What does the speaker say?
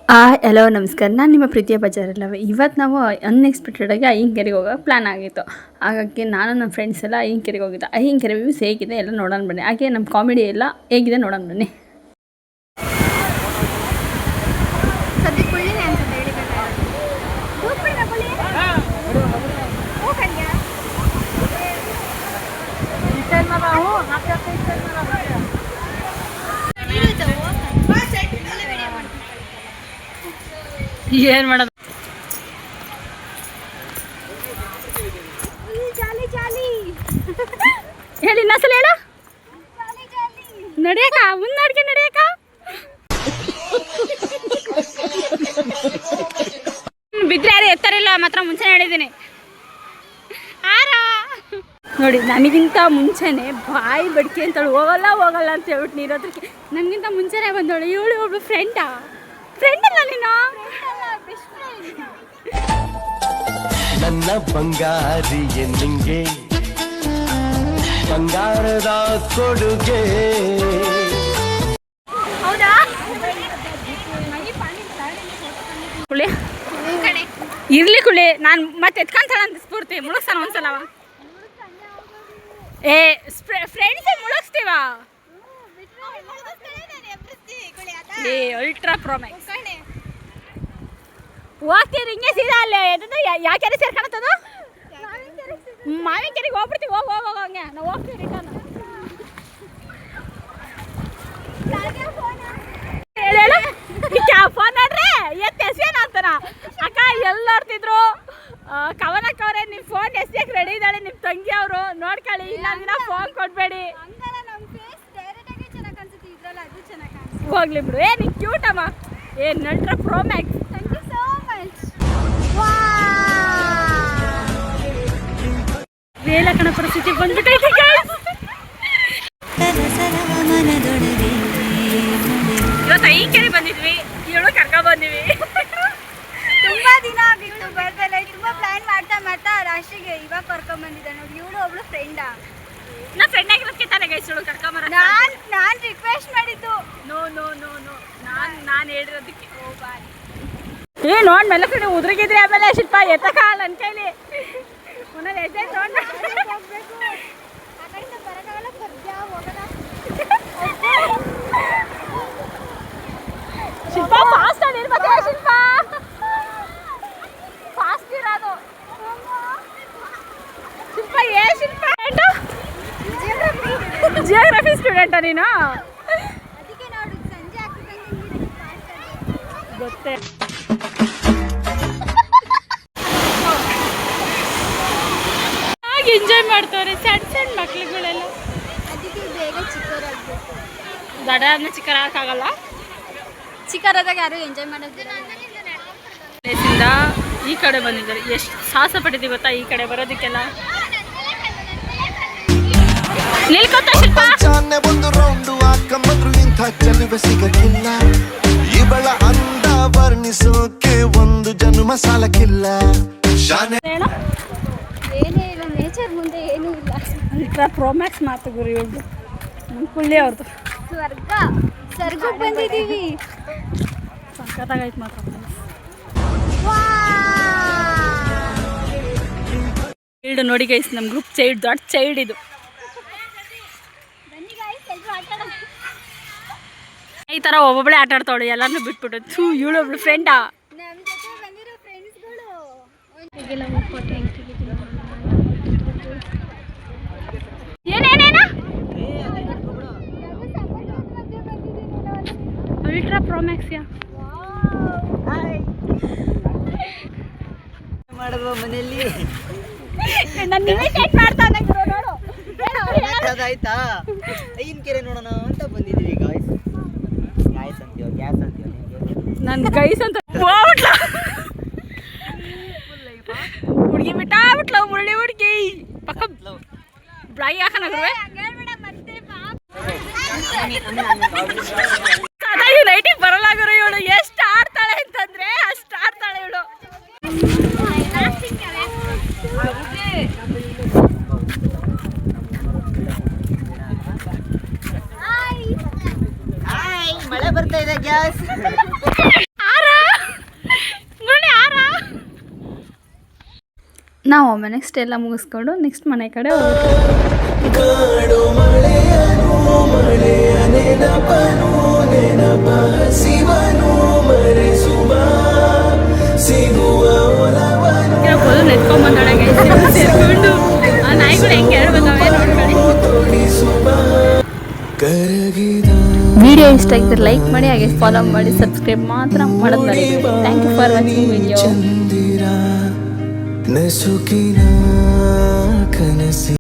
Hello ನಮಸ್ಕಾರ, ನಾನು ನಿಮ್ಮ ಪ್ರೀತಿಯ ಬಜಾರಲ್ಲವೇ. ಇವತ್ತು ನಾವು ಅನ್ಎಕ್ಸ್ಪೆಕ್ಟೆಡಾಗಿ ಅಯ್ಯಂಕೆರೆಗೆ ಹೋಗೋ ಪ್ಲ್ಯಾನ್ ಆಗಿತ್ತು. ಹಾಗಾಗಿ ನಾನು ನಮ್ಮ ಫ್ರೆಂಡ್ಸ್ ಎಲ್ಲ ಅಯ್ಯಂಕೆರೆಗೆ ಹೋಗಿದ್ದೆ. ಅಯ್ಯಂಕೆರೆ ವ್ಯೂಸ್ ಹೇಗಿದೆ ಎಲ್ಲ ನೋಡೋಣ ಬನ್ನಿ. ಹಾಗೆ ನಮ್ಮ ಕಾಮಿಡಿ ಎಲ್ಲ ಹೇಗಿದೆ ನೋಡೋಣ ಬನ್ನಿ. ಏನು ಮಾಡೋದು ಹೇಳಿ, ಇನ್ನೊಂದ್ಸಲ ಹೇಳ. ನಡೆಯಕ ಮುಂದಾಡ್ಗೆ ನಡೆಯಕ ಬಿದ್ರೆ ಯಾರು ಎತ್ತರಿಲ್ಲ, ಮಾತ್ರ ಮುಂಚೆನೆ ಹೇಳಿದ್ದೀನಿ. ನೋಡಿ, ನನಗಿಂತ ಮುಂಚೆನೆ ಬಾಯಿ ಬಡ್ಕೆ ಅಂತೇಳಿ ಹೋಗಲ್ಲ ಅಂತ ಹೇಳ್ಬಿಟ್ಟು ನೀರೋದಕ್ಕೆ ನನಗಿಂತ ಮುಂಚೆನೆ ಬಂದವಳು. ಇವಳು ಒಬ್ಳು ಫ್ರೆಂಡ್ ಅಲ್ಲ ನೀನು? ನನ್ನ ಬಂಗಾರಿ ನಿಂಗೆ ಬಂಗಾರದ ಕೊಡುಗೆ. ಹೌದಾ? ಕುಳಿ ಇರ್ಲಿ ಕುಳಿ, ನಾನು ಮತ್ತೆ ಎತ್ಕೊಂತಾಳ ಅಂತ ಸ್ಫೂರ್ತಿ ಮುಳುಗ್ತಾನ ಒಂದ್ಸಲ. ಫ್ರೆಂಡ್ಸ್ ಮುಳುಗಿಸ್ತೀವ. ಅಲ್ಟ್ರಾ ಪ್ರೋಮ್ಯಾಕ್ಸ್ ಹೋಗ್ತೀರಿ ಹಿಂಗೆ ಸೀದಾ ಅಲ್ಲೇ ಯಾಕೆ ಸೇರ್ಕೊಳತ್ತದು? ಮಾವಿನ ಕೆರೆಗೆ ಹೋಗ್ಬಿಡ್ತೀವಿ. ಹೋಗ ಹಂಗೆ ನಾವು ಹೋಗ್ತೀವಿ ರಿಟರ್ನ್. ಫೋನ್ ನೋಡ್ರಿ ಎಸ್ವೇನ ಅಂತಾನ. ಅಕ್ಕ ಎಲ್ಲಿ ನೋಡ್ತಿದ್ರು? ಕವನಕ್ಕವ್ರೆ, ನಿಮ್ಮ ಫೋನ್ ಎಸ್ಯಕ್ಕೆ ರೆಡಿ ಇದ್ದಾಳೆ ನಿಮ್ಮ ತಂಗಿ ಅವರು, ನೋಡ್ಕೊಳ್ಳಿ. ಇನ್ನೊಂದಿನ ಫೋನ್ ಕೊಡಬೇಡಿ. ಹೋಗ್ಲಿ ಬಿಡು. ನೀ ಕ್ಯೂಟ್ ಅಮ್ಮ. Ultra Pro Max. ವೇಲಕಣ ಪರಿಸ್ಥಿತಿ ಬಂದ್ಬಿಟ್ಟೈತೆ. ಇವತ್ತು ಅಯ್ಯಂಕೆರೆ ಬಂದಿದ್ವಿ, ಇವಳು ಕರ್ಕೊಂಡ್ ಬಂದಿವಿ. ತುಂಬಾ ದಿನ ಆಗಿತ್ತು ಬರ್ದಲ್ಲ. ತುಂಬಾ ಪ್ಲಾನ್ ಮಾಡ್ತಾ ರಾಶಿಗೆ ಇವಾಗ ಕರ್ಕೊಂಡ್ ಬಂದಿದ್ದೆ ನೋಡಿ. ಇವಳು ಒಬ್ಳು ಫ್ರೆಂಡಾ? ನಾ ಫ್ರೆಂಡ್ ಆಗಿರೋದಕ್ಕೆ ತಾನೇ ಗೈಸ್ ಇವಳು ಕರ್ಕೊಂಬರ. ನಾನ್ ರಿಕ್ವೆಸ್ಟ್ ಮಾಡಿದ್ದು. ನೋ ನಾನು ಹೇಳಿರೋದಕ್ಕೆ. ನೋಡ್ ಮೇಲೆ ಕಡೆ ಉದ್ರಿಗಿದ್ರಿ. ಆಮೇಲೆ ಶಿಲ್ಪ ಎತ್ತಕ ನನ್ನ ಕೈಲಿ ಒಂದೊಂದು ಹೆಜ್ಜೆ ನೋಡ್ ಹೋಗ್ಬೇಕು. ಆ ಕಡೆಯಿಂದ ಬರಕಾಗಲ್ಲ, ಬರ್ದ್ಯ ಹೋಗೋಣ. ಶಿಲ್ಪ ಫಾಸ್ಟ್ ಆಗಿರ್ಬೇಕು. ಶಿಲ್ಪ ಫಾಸ್ಟ್ ಇರೋದು. ಶಿಲ್ಪ ಶಿಲ್ಪ ಜಿಯೋಗ್ರಫಿ ಸ್ಟೂಡೆಂಟಾ ನೀನು? ಅದಕ್ಕೆ ನೋಡು, ಸಂಜೆ ಆಗ್ತದೆ ಗೊತ್ತೇ. ಎಂಜಾಯ್ ಮಾಡ್ತವ್ರೆ ಸಣ್ಣ ಮಕ್ಳುಗಳೆಲ್ಲ. ಅದಕ್ಕೆ ಬೇಗ ಚಿಕ್ಕವರಾಗಬೇಕು. ದೊಡ್ಡದಾದ್ಮೇಲೆ ಚಿಕ್ಕರಾಗಕ್ಕಾಗಲ್ಲ. ಚಿಕ್ಕರಾದಾಗ ಯಾರು ಎಂಜಾಯ್ ಮಾಡೋದಿಲ್ಲ. ಪ್ಲೇಸಿಂದ ಈ ಕಡೆ ಬಂದಿದ್ದಾರೆ. ಎಷ್ಟು ಸಾಹಸ ಪಟ್ಟಿದ್ದೀವಿ ಗೊತ್ತಾ ಈ ಕಡೆ ಬರೋದಕ್ಕೆಲ್ಲ. ನಿಲ್ಕೊತ ಶಿಲ್ಪ. ಒಂದು ರೌಂಡು ಹಾಕಂಬಂದ್ರು ಇಂಥ ಚೆಲುವೆ ಸಿಗಕ್ಕಿಲ್ಲ. ಇವಳ ಅಂದ ವರ್ಣಿಸೋಕೆ ಒಂದು ಜನ್ಮ ಸಾಲಕ್ಕಿಲ್ಲ. ಏನೇ ಇಲ್ಲ, ನೇಚರ್ ಮುಂದೆ ಏನೂ ಇಲ್ಲ. ಅಲ್ಟ್ರಾ ಪ್ರೋಮ್ಯಾಕ್ಸ್ ಮಾತು ಗುರಿ ಇವ್ರದ್ದು, ಕುಳ್ಳಿ ಅವ್ರದ್ದು. ಸ್ವರ್ಗಕ್ಕೆ ಬಂದಿದ್ದೀವಿ. ಸಖತ್ತಾಗೈತೆ ಮಾತ್ರ. ಚೈಲ್ಡ್ ನೋಡಿ ಗೈಸ್, ನಮ್ಮ ಗ್ರೂಪ್ ಚೈಲ್ಡ್, ದೊಡ್ಡ ಚೈಲ್ಡ್ ಇದು. ಈ ಥರ ಒಬ್ಬೊಬ್ಬಳೇ ಆಟ ಆಡ್ತಾವಳು, ಎಲ್ಲಾನು ಬಿಟ್ಬಿಟ್ಟು. ಇವಳು ಒಬ್ಳು ಫ್ರೆಂಡಾ? ನಮ್ಮ ಜೊತೆ ಬಂದಿರೋ ಫ್ರೆಂಡ್ಸ್ಗಳು. ಏನೇನೇನ ಅಲ್ಟ್ರಾ ಪ್ರೋಮ್ಯಾಕ್ಸ್ ಮಾಡುವ ಮನೆಯಲ್ಲಿ ನಾನು ಇಮಿಟೇಟ್ ಮಾಡ್ತಾನೆ ನೋಡು. ಅದಾಯ್ತಾ? ಅಯ್ಯಂಕೆರೆ ನೋಡೋಣ ಅಂತ ಬಂದಿದ್ದೀವಿ. ಗಾಯ್ಸ್ ಅಂತೀವ, ಗ್ಯಾಸ್ ಅಂತೀವ. ನನ್ನ ಗೈಸ್ ಅಂತ ಹುಡುಗಿ ಬಿಟ್ಟಾಬಿಟ್ಲ. ಮುಳ್ಳಿ ಹುಡುಗಿ ಪಕ್ಕ ಬ್ಲಾಗಿ ಹಾಕೋಣ ಗುರುವೆ. ನೈಟಿಗೆ ಬರಲ್ಲ ಗುರು. ಇವಳು ಎಷ್ಟು ಆಡ್ತಾಳೆ ಅಂತಂದ್ರೆ ಅಷ್ಟು ಆಡ್ತಾಳೆ ಇವಳು. ಮಳೆ ಬರ್ತಾ ಇದೆ ಗ್ಯಾಸ್. ಆರಾ ನಾವು ಒಮ್ಮೆ ನೆಕ್ಸ್ಟ್ ಎಲ್ಲ ಮುಗಿಸ್ಕೊಂಡು ನೆಕ್ಸ್ಟ್ ಮನೆ ಕಡೆ ಹೋಗ್ತೀವಿ. ಕಾಡು ಮಳೆಯನು ಮಳೆಯ ನೆನಪನು ನೆನಪ ಶಿವನು ಮರೆಸುವ ಸಿಗುವ ಒಲವನು ಫುಲ್ ನೆಟ್ಕೊಂಡ್ಬಂದೊಳಗೆ ಸೇರ್ಕೊಂಡು ಆ ನಾಯಿಗಳು ಹೆಂಗೆ ಎರಡು ಬಂದವೆ ನೋಡ್ಕೊಳ್ಳಿ. ತೋಡಿಸುವ ಕರಗಿದ ವಿಡಿಯೋ ಇಷ್ಟ ಆಗಿದ್ರೆ ಲೈಕ್ ಮಾಡಿ, ಹಾಗೆ ಫಾಲೋ ಮಾಡಿ, ಸಬ್ಸ್ಕ್ರೈಬ್ ಮಾತ್ರ ಮಾಡೋದು ಮರಿಬೇಡಿ. Thank you for watching video. ಚಂದಿರ ನಸುಕಿನ ಕನಸಿ